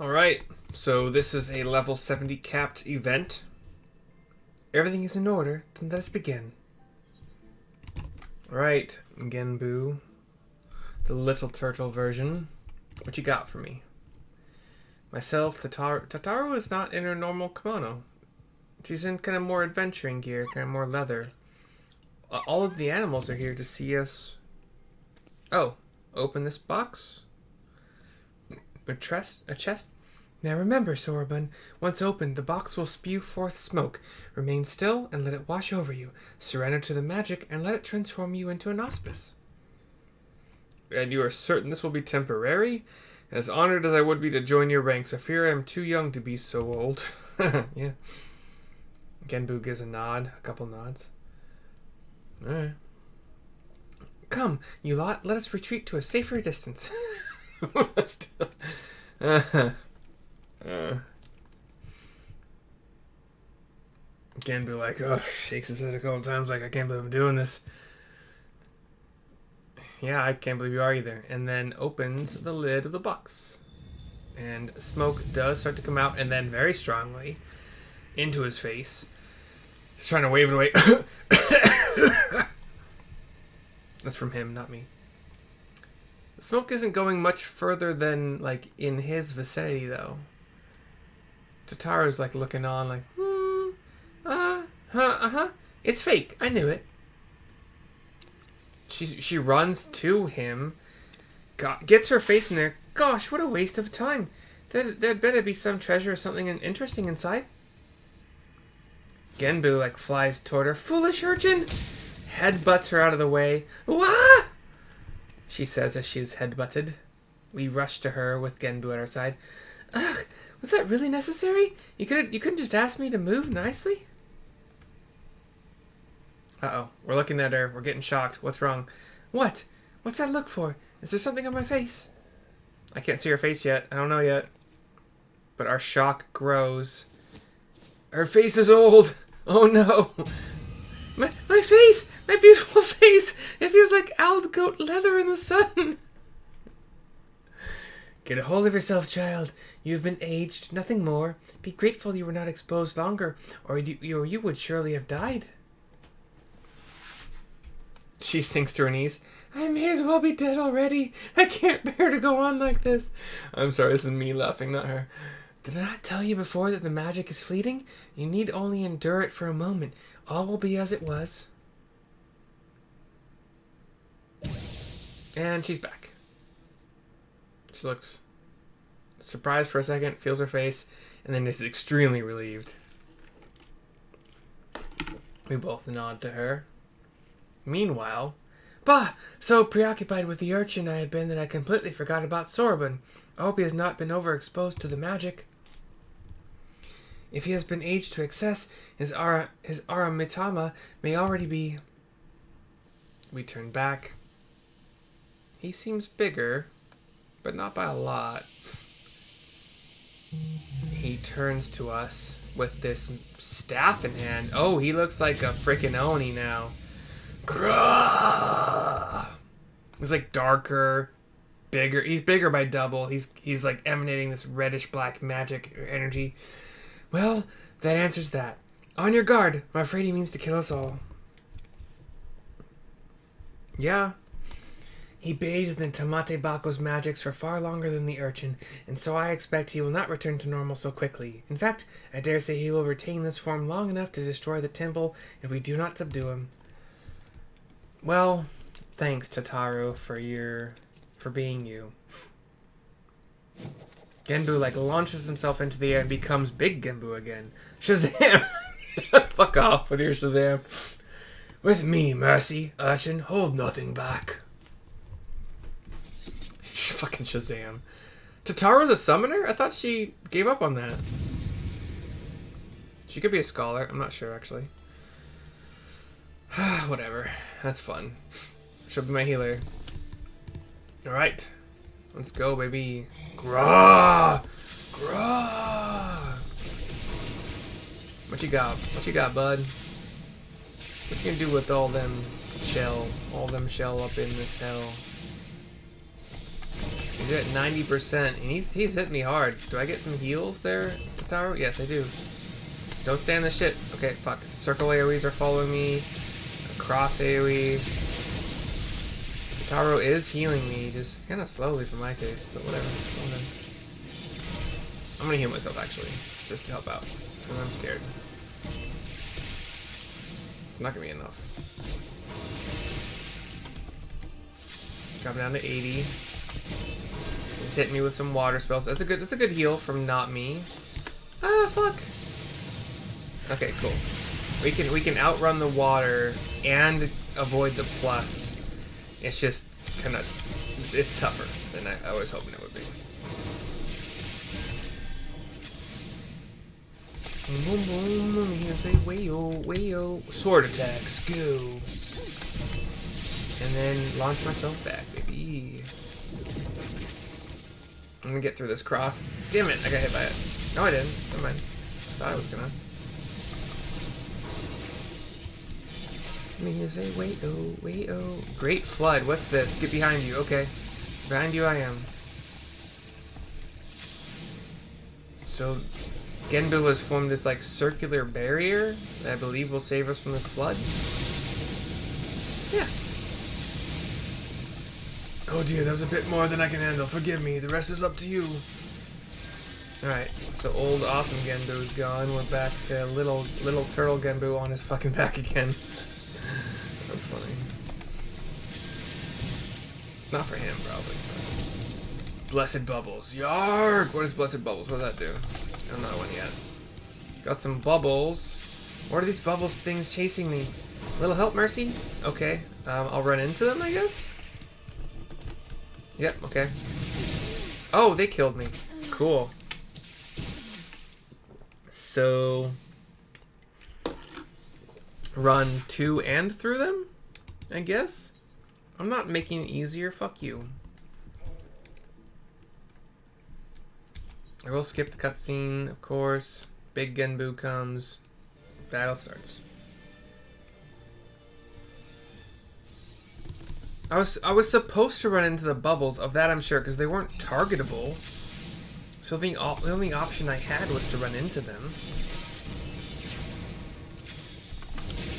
Alright, so this is a level 70 capped event. Everything is in order, then let us begin. Alright, Genbu, the little turtle version. What you got for me? Myself, Tataru. Tataru is not in her normal kimono. She's in kind of more adventuring gear, kind of more leather. All of the animals are here to see us. Oh, open this box. A chest? Now remember, Sorabun, once opened, the box will spew forth smoke. Remain still and let it wash over you. Surrender to the magic and let it transform you into an auspice. And you are certain this will be temporary? As honored as I would be to join your ranks, I fear I am too young to be so old. Yeah. Genbu gives a nod, a couple nods. Alright. Come, you lot, let us retreat to a safer distance. Genbu like, oh, shakes his head a couple times like, I can't believe I'm doing this. Yeah, I can't believe you are either. And then opens the lid of the box. And smoke does start to come out, and then very strongly into his face. He's trying to wave it away. That's from him, not me. The smoke isn't going much further than, like, in his vicinity, though. Tataru's, like, looking on, like, It's fake. I knew it. She runs to him, gets her face in there. Gosh, what a waste of time. There'd better be some treasure or something interesting inside. Genbu, like, flies toward her. Foolish urchin! Headbutts her out of the way. Wah! She says as she's headbutted. We rush to her with Genbu at our side. Ugh, was that really necessary? You couldn't just ask me to move nicely? Uh-oh. We're looking at her. We're getting shocked. What's wrong? What? What's that look for? Is there something on my face? I can't see her face yet. I don't know yet. But our shock grows. Her face is old. Oh no. My face! My beautiful face! It feels like old goat leather in the sun. Get a hold of yourself, child. You've been aged, nothing more. Be grateful you were not exposed longer, or you would surely have died. She sinks to her knees. I may as well be dead already. I can't bear to go on like this. I'm sorry, this is me laughing, not her. Did I not tell you before that the magic is fleeting? You need only endure it for a moment. All will be as it was. And she's back. She looks surprised for a second, feels her face, and then is extremely relieved. We both nod to her. Meanwhile, bah! So preoccupied with the urchin I have been that I completely forgot about Sorabun. I hope he has not been overexposed to the magic. If he has been aged to excess, his Aramitama may already be... We turn back. He seems bigger, but not by a lot. He turns to us with this staff in hand. Oh, he looks like a freakin' Oni now. Grrrr! He's like darker, bigger. He's bigger by double. He's like emanating this reddish black magic energy. Well, that answers that. On your guard. I'm afraid he means to kill us all. Yeah. He bathed in Tamate Bako's magics for far longer than the urchin, and so I expect he will not return to normal so quickly. In fact, I dare say he will retain this form long enough to destroy the temple if we do not subdue him. Well, thanks, Tataru, for being you. Genbu, like, launches himself into the air and becomes big Genbu again. Shazam! Fuck off with your Shazam. With me, Mercy, urchin, hold nothing back. Fucking Shazam. Tataru the summoner? I thought she gave up on that. She could be a scholar. I'm not sure, actually. Whatever. That's fun. She'll be my healer. Alright. Let's go, baby. Grah! Grah! What you got? What you got, bud? What you gonna do with all them shell up in this hell? He's at 90%, and he's hit me hard. Do I get some heals there, Tataru? Yes, I do. Don't stand the shit. Okay, fuck. Circle AoEs are following me. Cross AoE. Tataru is healing me, just kind of slowly for my taste, but whatever. I'm gonna heal myself, actually, just to help out, because I'm scared. It's not gonna be enough. Drop down to 80. He's hitting me with some water spells. That's a good heal from not me. Ah, fuck. Okay, cool. We can outrun the water and avoid the plus. It's just kind of, it's tougher than I was hoping it would be. Boom boom boom. He'll say wayo wayo. Sword attacks, go. And then launch myself back, baby. I'm gonna get through this cross. Damn it, I got hit by it. No, I didn't. Never mind. I thought I was gonna. You say, wait, oh, wait, oh. Great Flood, what's this? Get behind you, okay. Behind you I am. So, Genbu has formed this, like, circular barrier that I believe will save us from this flood. Yeah. Oh dear, that was a bit more than I can handle. Forgive me, the rest is up to you. Alright, so old awesome Genbu's gone. We're back to little turtle Genbu on his fucking back again. That's funny. Not for him, probably. But. Blessed Bubbles. Yarg! What is Blessed Bubbles? What does that do? I don't know that one yet. Got some bubbles. What are these bubbles things chasing me? Little help, Mercy? Okay. I'll run into them, I guess? Yep, okay. Oh, they killed me. Cool. So... run to and through them, I guess? I'm not making it easier, fuck you. I will skip the cutscene, of course. Big Genbu comes. Battle starts. I was supposed to run into the bubbles, of that I'm sure, because they weren't targetable. So the only option I had was to run into them.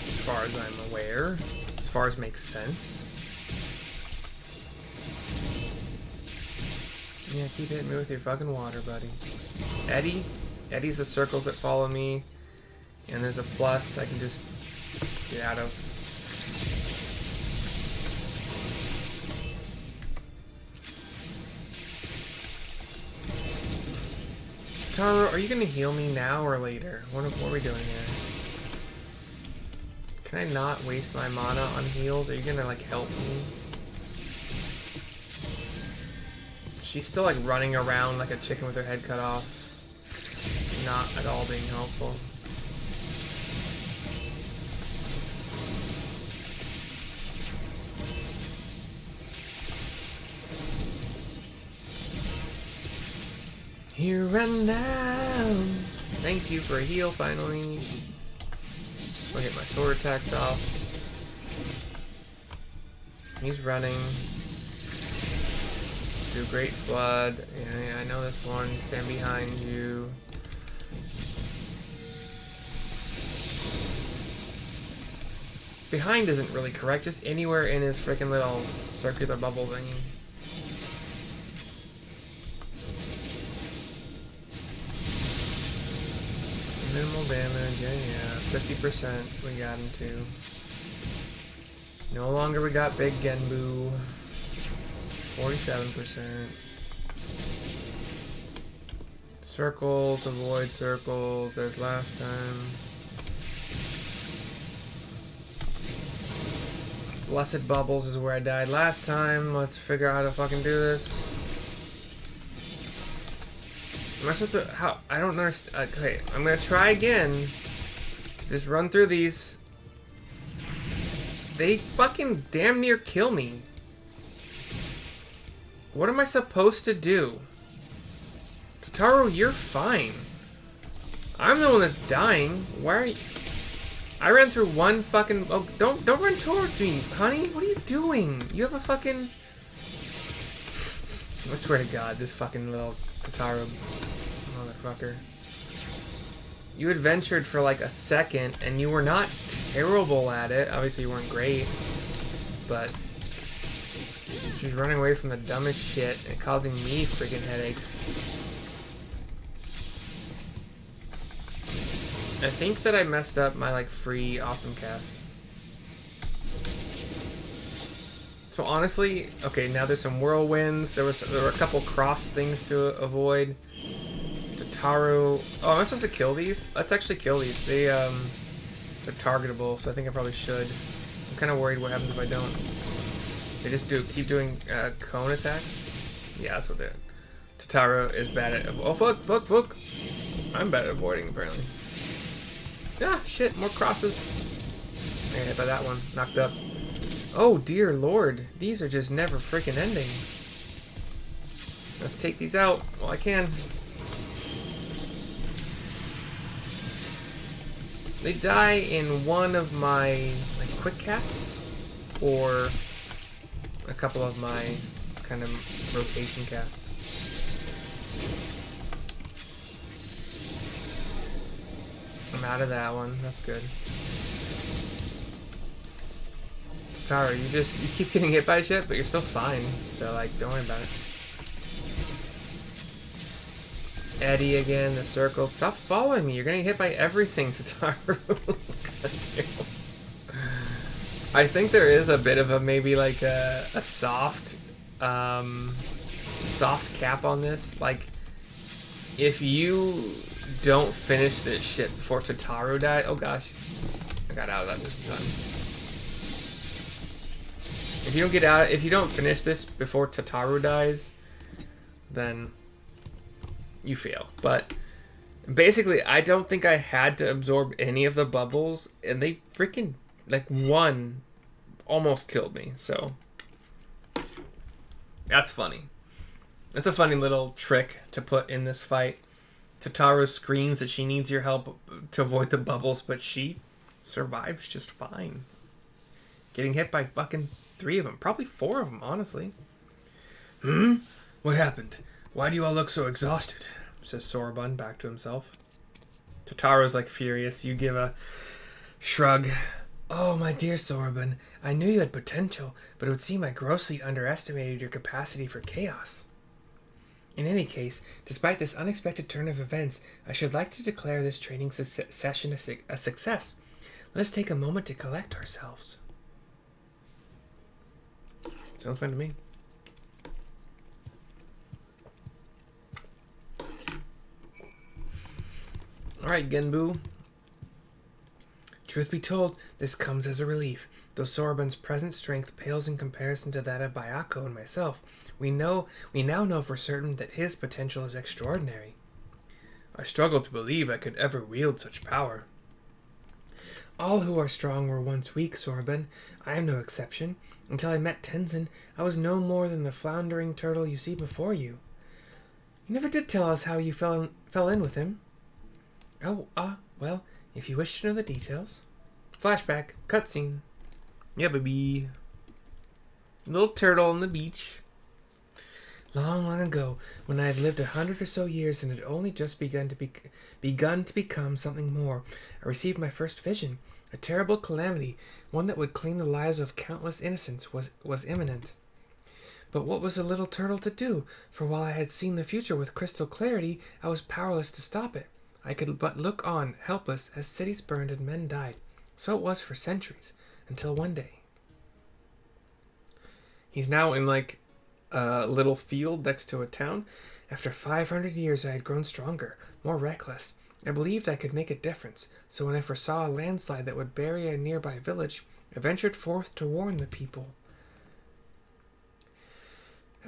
As far as I'm aware. As far as makes sense. Yeah, keep hitting me with your fucking water, buddy. Eddie's the circles that follow me. And there's a plus I can just get out of. Tataru, are you gonna heal me now or later? What are we doing here? Can I not waste my mana on heals? Are you gonna, like, help me? She's still, like, running around like a chicken with her head cut off. Not at all being helpful. Here and now. Thank you for a heal, finally. I'll get my sword attacks off. He's running. Let's do Great Flood. Yeah, I know this one. Stand behind you. Behind isn't really correct. Just anywhere in his freaking little circular bubble thingy. Minimal damage, yeah, 50% we got him to. No longer we got Big Genbu. 47%. Circles, avoid circles as last time. Blessed Bubbles is where I died last time. Let's figure out how to fucking do this. Am I supposed to, how, I don't understand. Okay, I'm gonna try again to just run through these. They fucking damn near kill me. What am I supposed to do? Tataru, you're fine. I'm the one that's dying. Why are you... I ran through one fucking... Oh, don't run towards me, honey. What are you doing? You have a fucking... I swear to God, this fucking little Tataru motherfucker. You adventured for like a second, and you were not terrible at it. Obviously, you weren't great, but she's running away from the dumbest shit and causing me freaking headaches. I think that I messed up my like free awesome cast. So honestly, okay, now there's some whirlwinds. There were a couple cross things to avoid. Tataru. Oh, am I supposed to kill these? Let's actually kill these. They're targetable, so I think I probably should. I'm kind of worried what happens if I don't. They just keep doing cone attacks. Yeah, that's what they're. Tataru is bad at. Oh fuck! I'm bad at avoiding apparently. Ah shit! More crosses. I got hit by that one. Knocked up. Oh dear lord, these are just never freaking ending. Let's take these out while I can. They die in one of my like quick casts, or a couple of my kind of rotation casts. I'm out of that one. That's good. Tataru, you keep getting hit by shit, but you're still fine. So like, don't worry about it. Eddie again, the circles. Stop following me. You're getting hit by everything, Tataru. God damn. I think there is a bit of a maybe like a soft cap on this. Like, if you don't finish this shit before Tataru died. Oh gosh, I got out of that this time. If you don't get out, if you don't finish this before Tataru dies, then you fail. But basically, I don't think I had to absorb any of the bubbles, and they freaking, like, one almost killed me. So that's funny. That's a funny little trick to put in this fight. Tataru screams that she needs your help to avoid the bubbles, but she survives just fine. Getting hit by fucking 3 of them. Probably 4 of them, honestly. What happened? Why do you all look so exhausted? Says Sorabun back to himself. Tataru's like furious. You give a shrug. Oh, my dear Sorabun. I knew you had potential, but it would seem I grossly underestimated your capacity for chaos. In any case, despite this unexpected turn of events, I should like to declare this training session a success. Let us take a moment to collect ourselves. Sounds fine to me. Alright, Genbu. Truth be told, this comes as a relief. Though Sorabun's present strength pales in comparison to that of Byakko and myself, we now know for certain that his potential is extraordinary. I struggle to believe I could ever wield such power. All who are strong were once weak, Sorabun. I am no exception. Until I met Tenzen, I was no more than the floundering turtle you see before you. You never did tell us how you fell in with him. Oh, well, if you wish to know the details. Flashback, cutscene. Yeah, baby. Little turtle on the beach. Long, long ago, when I had lived 100 or so years and had only just begun to become something more, I received my first vision. A terrible calamity, one that would claim the lives of countless innocents, was imminent. But what was a little turtle to do? For while I had seen the future with crystal clarity, I was powerless to stop it. I could but look on, helpless, as cities burned and men died. So it was for centuries, until one day. He's now in like a little field next to a town. After 500 years I had grown stronger, more reckless. I believed I could make a difference, so when I foresaw a landslide that would bury a nearby village, I ventured forth to warn the people.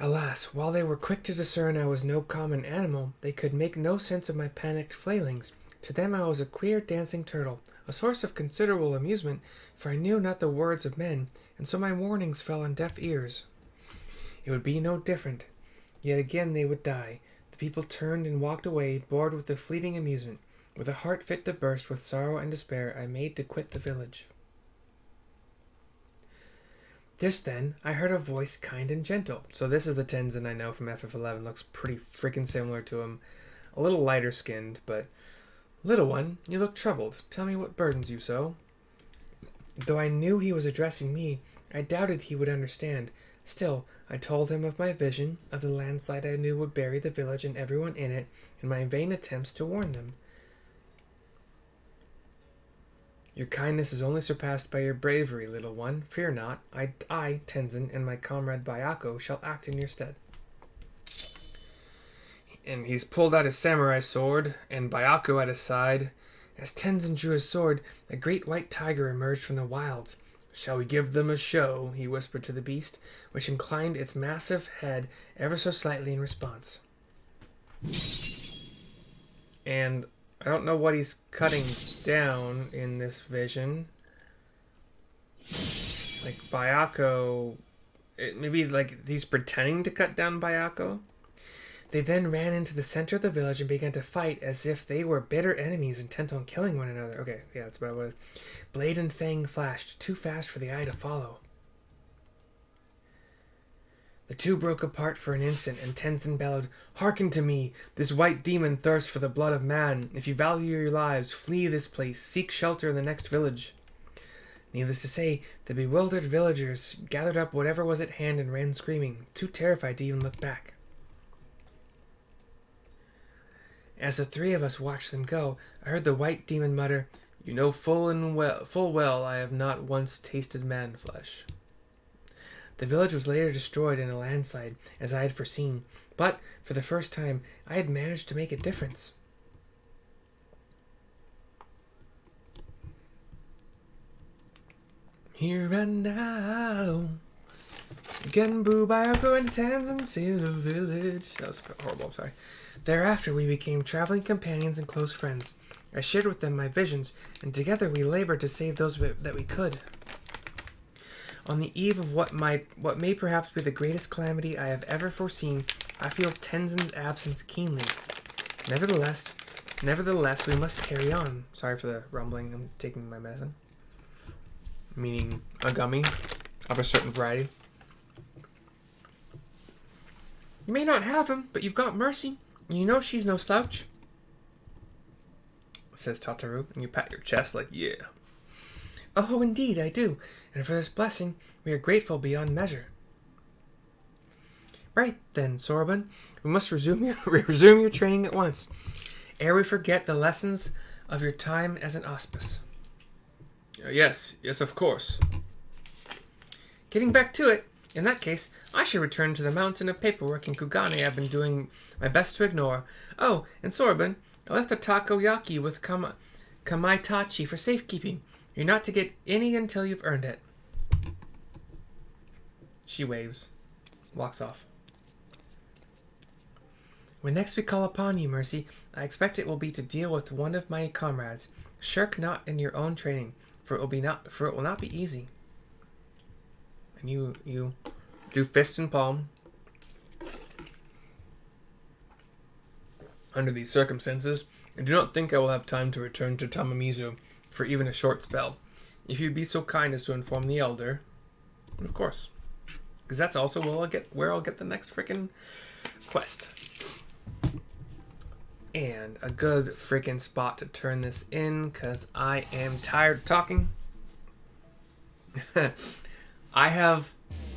Alas, while they were quick to discern I was no common animal, they could make no sense of my panicked flailings. To them I was a queer dancing turtle, a source of considerable amusement, for I knew not the words of men, and so my warnings fell on deaf ears. It would be no different. Yet again they would die. The people turned and walked away, bored with their fleeting amusement. With a heart fit to burst with sorrow and despair, I made to quit the village. Just then, I heard a voice kind and gentle. So this is the Tenzen I know from FF11. Looks pretty freaking similar to him. A little lighter skinned, but... Little one, you look troubled. Tell me what burdens you so. Though I knew he was addressing me, I doubted he would understand. Still, I told him of my vision, of the landslide I knew would bury the village and everyone in it, and my vain attempts to warn them. Your kindness is only surpassed by your bravery, little one. Fear not. I, Tenzen, and my comrade Byakko shall act in your stead. And he's pulled out his samurai sword, and Byakko at his side. As Tenzen drew his sword, a great white tiger emerged from the wilds. Shall we give them a show? He whispered to the beast, which inclined its massive head ever so slightly in response. And I don't know what he's cutting down in this vision. Like Byakko, maybe like he's pretending to cut down Byakko. They then ran into the center of the village and began to fight as if they were bitter enemies intent on killing one another. Okay, yeah, that's what it was. Blade and fang flashed, too fast for the eye to follow. The two broke apart for an instant, and Tenzen bellowed, "Hearken to me! This white demon thirsts for the blood of man. If you value your lives, flee this place. Seek shelter in the next village." Needless to say, the bewildered villagers gathered up whatever was at hand and ran screaming, too terrified to even look back. As the three of us watched them go, I heard the white demon mutter, "You know full well I have not once tasted man flesh." The village was later destroyed in a landslide, as I had foreseen, but, for the first time, I had managed to make a difference. Here and now, Genbu, Byakko, and Tenzen see the village. That was horrible, I'm sorry. Thereafter, we became traveling companions and close friends. I shared with them my visions, and together we labored to save those that we could. On the eve of what may perhaps be the greatest calamity I have ever foreseen, I feel Tenzen's absence keenly. Nevertheless, we must carry on. Sorry for the rumbling. I'm taking my medicine. Meaning a gummy of a certain variety. You may not have him, but you've got Mercy. You know she's no slouch, says Tataru, and you pat your chest like, yeah. Oh, indeed, I do. And for this blessing, we are grateful beyond measure. Right then, Sorban, we must resume your training at once, ere we forget the lessons of your time as an auspice. Yes, of course. Getting back to it, in that case, I should return to the mountain of paperwork in Kugane I've been doing my best to ignore. Oh, and Sorban, I left the takoyaki with Kamaitachi for safekeeping. You're not to get any until you've earned it. She waves. Walks off. When next we call upon you, Mercy, I expect it will be to deal with one of my comrades. Shirk not in your own training, for it will not be easy. And you do fist and palm. Under these circumstances, I do not think I will have time to return to Tamamizu for even a short spell. If you'd be so kind as to inform the elder, of course, because that's also where I'll get the next frickin' quest. And a good frickin' spot to turn this in, because I am tired of talking. I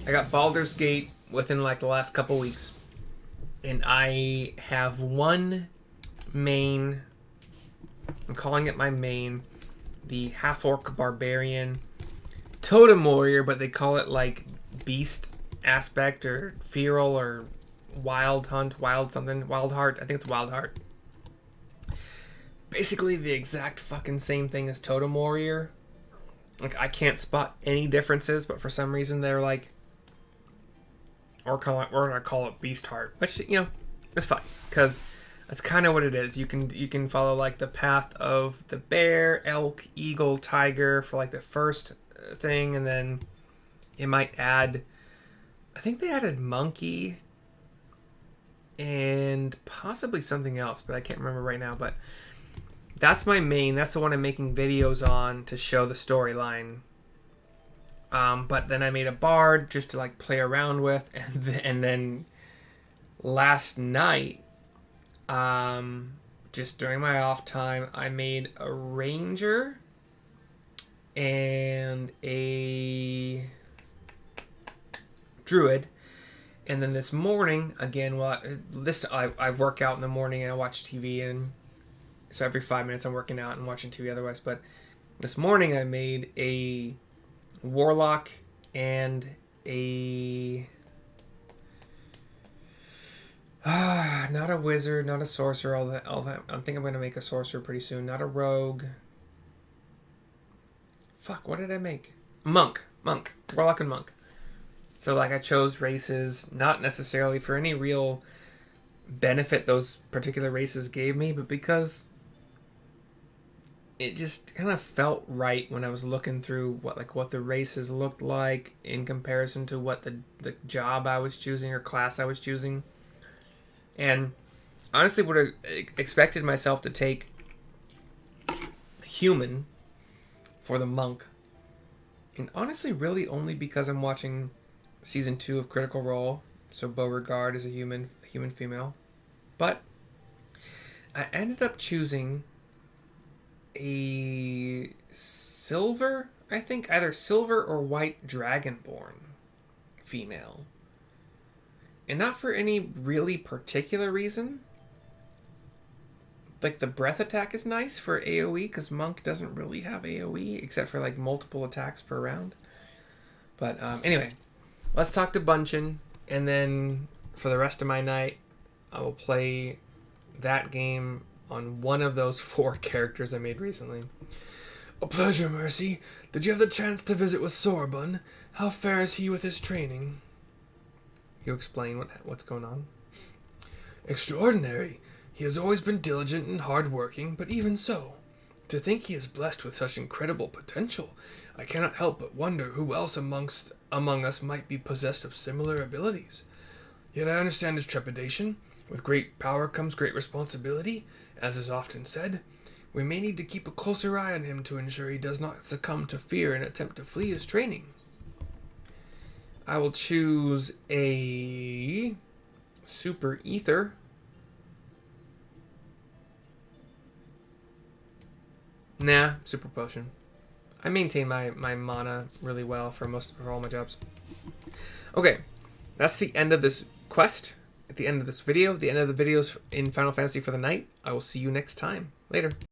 got Baldur's Gate within like the last couple weeks, and I have one main. I'm calling it my main, the half-orc barbarian totem warrior, but they call it like beast aspect or feral or wild hunt, wild something, wild heart. I think it's wild heart. Basically the exact fucking same thing as totem warrior. Like, I can't spot any differences, but for some reason they're like, we're gonna call it beast heart, which, you know, it's fine, because that's kind of what it is. You can follow like the path of the bear, elk, eagle, tiger for like the first thing, and then it might add, I think they added monkey and possibly something else, but I can't remember right now. But that's my main. That's the one I'm making videos on to show the storyline But then I made a bard just to like play around with, and then last night, just during my off time, I made a ranger and a druid. And then this morning, again, I work out in the morning and I watch TV, and so every 5 minutes I'm working out and watching TV otherwise. But this morning I made a warlock and a not a wizard, not a sorcerer, all that. I think I'm gonna make a sorcerer pretty soon. Not a rogue. Fuck, what did I make? Monk, warlock and monk. So like I chose races not necessarily for any real benefit those particular races gave me, but because it just kind of felt right when I was looking through what the races looked like in comparison to what the job I was choosing or class I was choosing. And honestly would have expected myself to take human for the monk. And honestly really only because I'm watching Season 2 of Critical Role, so Beauregard is a human female. But I ended up choosing a silver, I think either silver or white dragonborn female. And not for any really particular reason. Like the breath attack is nice for AoE, because Monk doesn't really have AoE, except for like multiple attacks per round. But anyway, let's talk to Bunchin, and then for the rest of my night, I will play that game on one of those 4 characters I made recently. A pleasure, Mercy. Did you have the chance to visit with Sorbonne? How fares he with his training? You explain what's going on. Extraordinary. He has always been diligent and hard-working, but even so, to think he is blessed with such incredible potential, I cannot help but wonder who else among us might be possessed of similar abilities. Yet I understand his trepidation. With great power comes great responsibility, as is often said. We may need to keep a closer eye on him to ensure he does not succumb to fear and attempt to flee his training. I will choose a super ether. Nah, super potion. I maintain my mana really well for all my jobs. Okay, that's the end of this quest. At the end of this video, the end of the videos in Final Fantasy for the night. I will see you next time. Later.